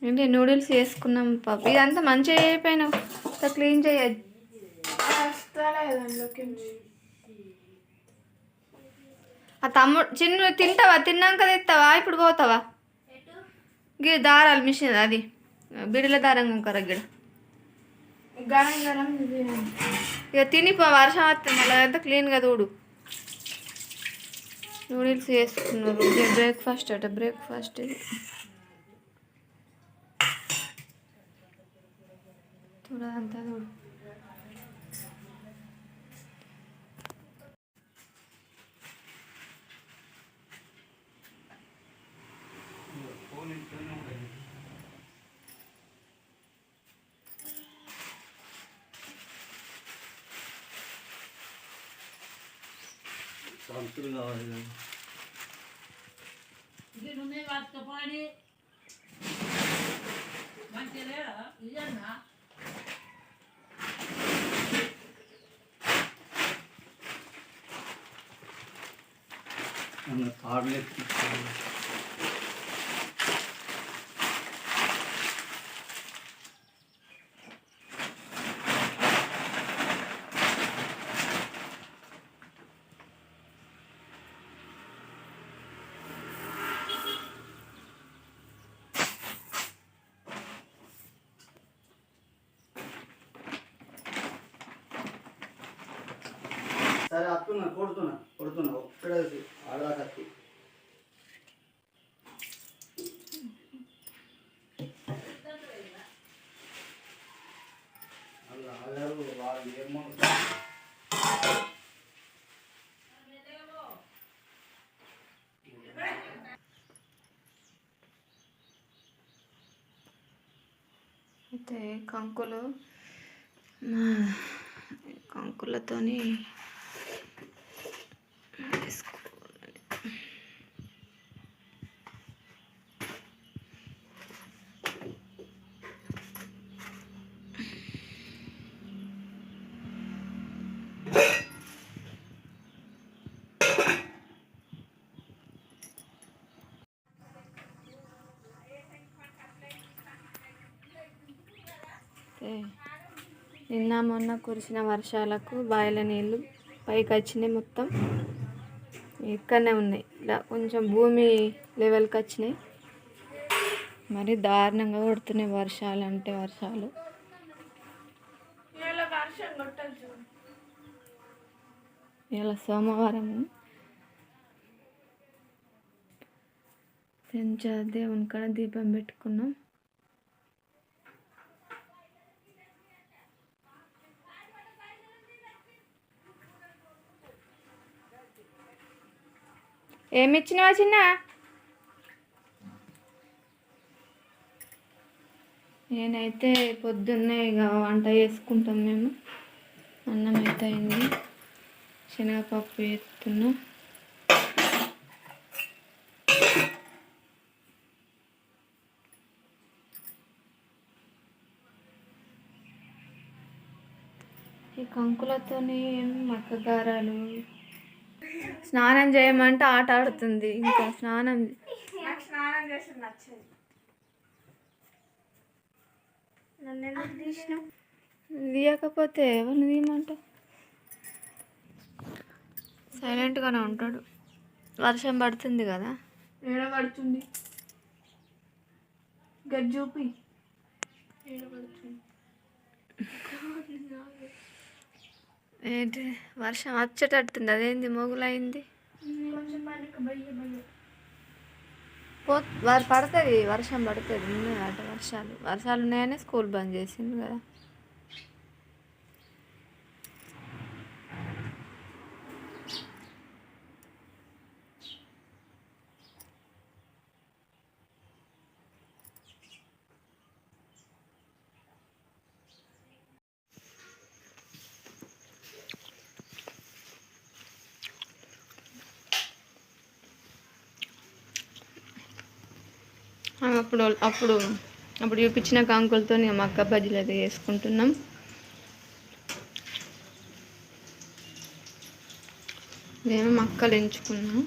ఏంటి నూడిల్స్ వేసుకున్నాం పాప. ఇదంతా మంచిగా అయిపోయినావు, క్లీన్ చేయదు. ఆ తమ్ముడు చిన్న తింటావా? తిన్నాక తెస్తావా? ఇప్పుడు పోతావా? గిడ దారాలు మిషన్ అది బిడిల దారం కరగిడ గరం గరం ఇక తినిపో. వర్షం వస్తుంది మళ్ళీ అంతా క్లీన్గా తోడు. నూడిల్స్ వేసుకున్నారు. బ్రేక్ఫాస్ట్ అట. బ్రేక్ఫాస్ట్ ఇది చూడంతా తోడు. సంతులు కావాలి తాడులే. సరే అత్తున్నా కొడుతున్నా ఒక్కడే ఆడదాకత్తి. అలా ఆగారు వాళ్ళు ఏమో. అయితే కంకులతోని నిన్న మొన్న కురిసిన వర్షాలకు బావిల నీళ్ళు పైకి వచ్చినాయి. మొత్తం ఇక్కడనే ఉన్నాయి. ఇలా కొంచెం భూమి లెవెల్కి వచ్చినాయి. మరి దారుణంగా కొడుతున్నాయి వర్షాలు అంటే వర్షాలు. ఇలా సోమవారం దేవుని కాడ దీపం పెట్టుకున్నాం. ఏమి ఇచ్చినావా చిన్న? నేనైతే పొద్దున్నే ఇక వంట చేసుకుంటాం మేము. అన్నం అయితే అయింది. శనగపప్పు వేస్తున్నా. ఈ కంకులతోని మక్కగారాలు. స్నానం చేయమంటే ఆట ఆడుతుంది. ఇంకా స్నానం చేసి నచ్చదు. నన్ను ఎందుకు తీసినావు? తీయకపోతే ఎవరిని తీయమంటావు? సైలెంట్గానే ఉంటాడు. వర్షం పడుతుంది కదా. ఏడ పడుతుంది? గజ్జూపి ఏడ పడుతుంది? ఏంటి వర్షం వచ్చేటట్టుంది. అదేంది మొగులైంది? పడుతుంది, వర్షం పడుతుంది. ఉన్నాయట వర్షాలు ఉన్నాయని స్కూల్ బంద్ చేసింది కదా. అప్పుడు చూపించిన కాంకులతో మక్క బజ్జీలు అది వేసుకుంటున్నాం. మేము మక్కలు ఎంచుకున్నాం.